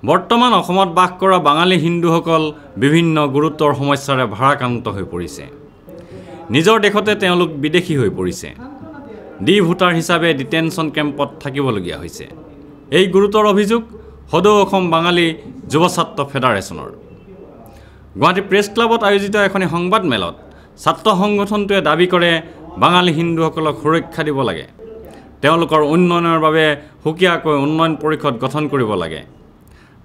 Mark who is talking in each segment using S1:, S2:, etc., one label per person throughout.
S1: বৰ্তমান অসমত বাস কৰা বাঙালী হিন্দুসকল বিভিন্ন গুৰুতৰ সমস্যাৰে ভাৰাক্ৰান্ত হৈ পৰিছে। নিজৰ দেশতে তেওঁলোক বিদেশী হৈ পৰিছে। ভোটাৰ হিচাপে ডিটেনশ্যন কেম্পত থাকিবলগীয়া হৈছে। এই গুৰুতৰ অভিযোগ সদৌ অসম বাঙালী যুৱ ছাত্ৰ ফেডাৰেশ্যনৰ। গুৱাহাটী প্ৰেছ ক্লাবত আয়োজিত এখন সংবাদমেলত ছাত্ৰ সংগঠনটোৱে দাবী কৰে বাঙালী হিন্দুসকলক সুৰক্ষা দিব লাগে। তেওঁলোকৰ উন্নয়নৰ বাবে সুকীয়াকৈ উন্নয়ন পৰিষদ গঠন কৰিব লাগে।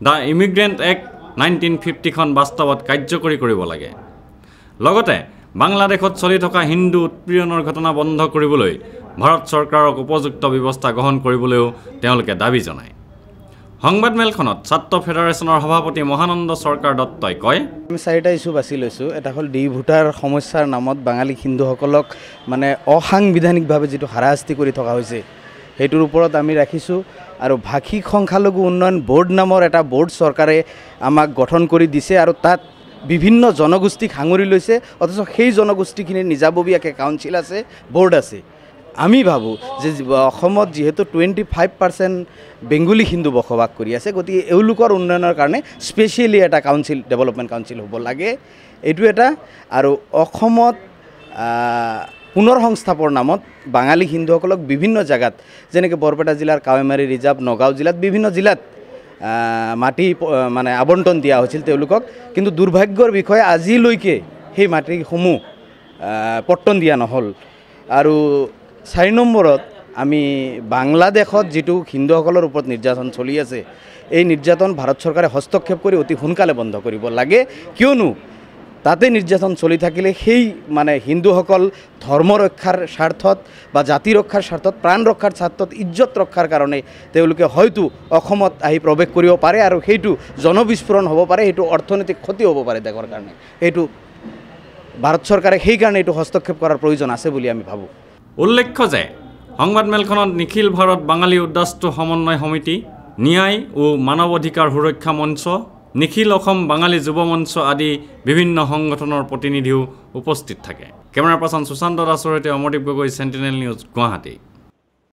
S1: দ্য ইমিগ্ৰেণ্ট এক্ট 1950খন বাস্তৱত কাৰ্যকৰী কৰিব লাগে। লগতে বাংলাদেশত চলি থকা হিন্দু উৎপীড়নৰ ঘটনা বন্ধ কৰিবলৈ ভাৰত চৰকাৰক উপযুক্ত ব্যৱস্থা গ্ৰহণ কৰিবলৈও তেওঁলোকে দাবী জনায়। সংবাদমেলখনত ছাত্ৰ ফেডাৰেশ্যনৰ সভাপতি মহানন্দ চৰকাৰ দত্তই কয়,
S2: আমি 4টা ইছ্যু বাছি লৈছোঁ। এটা হ'ল ভোটাৰ সমস্যাৰ নামত বাঙালী হিন্দুসকলক মানে অসাংবিধানিকভাৱে যিটো হাৰাশাস্তি কৰি থকা হৈছে সেইটোৰ ওপৰত আমি ৰাখিছোঁ। আৰু ভাষিক সংখ্যালঘু উন্নয়ন বোৰ্ড নামৰ এটা বোৰ্ড চৰকাৰে আমাক গঠন কৰি দিছে আৰু তাত বিভিন্ন জনগোষ্ঠীক সাঙুৰি লৈছে, অথচ সেই জনগোষ্ঠীখিনিৰ নিজাববীয়াকৈ কাউন্সিল আছে, বোৰ্ড আছে। আমি ভাবোঁ যে অসমত যিহেতু 25% বেংগলী হিন্দু বসবাস কৰি আছে, গতিকে এওঁলোকৰ উন্নয়নৰ কাৰণে স্পেচিয়েলি এটা কাউন্সিল, ডেভেলপমেণ্ট কাউন্সিল হ'ব লাগে। এইটো এটা। আৰু অসমত পুনৰ সংস্থাপৰ নামত বাঙালী হিন্দুসকলক বিভিন্ন জেগাত, যেনেকৈ বৰপেটা জিলাৰ কাৱৈমাৰী ৰিজাৰ্ভ, নগাঁও জিলাত, বিভিন্ন জিলাত মাটি মানে আবণ্টন দিয়া হৈছিল তেওঁলোকক, কিন্তু দুৰ্ভাগ্যৰ বিষয়ে আজিলৈকে সেই মাটিসমূহ পট্টন দিয়া নহ'ল। আৰু 4 নম্বৰত আমি বাংলাদেশত যিটো হিন্দুসকলৰ ওপৰত নিৰ্যাতন চলি আছে, এই নিৰ্যাতন ভাৰত চৰকাৰে হস্তক্ষেপ কৰি অতি সোনকালে বন্ধ কৰিব লাগে। কিয়নো তাতে নিৰ্যাতন চলি থাকিলে সেই মানে হিন্দুসকল ধৰ্ম ৰক্ষাৰ স্বাৰ্থত বা জাতি ৰক্ষাৰ স্বাৰ্থত, প্ৰাণ ৰক্ষাৰ স্বাৰ্থত, ইজ্জত ৰক্ষাৰ কাৰণে তেওঁলোকে হয়তো অসমত আহি প্ৰৱেশ কৰিব পাৰে আৰু সেইটো জনবিস্ফোৰণ হ'ব পাৰে, সেইটো অৰ্থনৈতিক ক্ষতি হ'ব পাৰে দেশৰ কাৰণে। এইটো ভাৰত চৰকাৰে সেইকাৰণে এইটো হস্তক্ষেপ কৰাৰ প্ৰয়োজন আছে বুলি আমি ভাবোঁ।
S1: উল্লেখ্য যে সংবাদমেলখনত নিখিল ভাৰত বাঙালী উদ্যাস্তু সমন্বয় সমিতি, ন্যায় ও মানৱ অধিকাৰ সুৰক্ষা মঞ্চ, নিখিল অসম বাঙালী যুৱ মঞ্চ আদি বিভিন্ন সংগঠনৰ প্ৰতিনিধিও উপস্থিত থাকে। কেমেৰা পাৰ্চন সুশান্ত দাসৰ সৈতে অমৰদীপ গগৈ, চেণ্টিনেল নিউজ, গুৱাহাটী।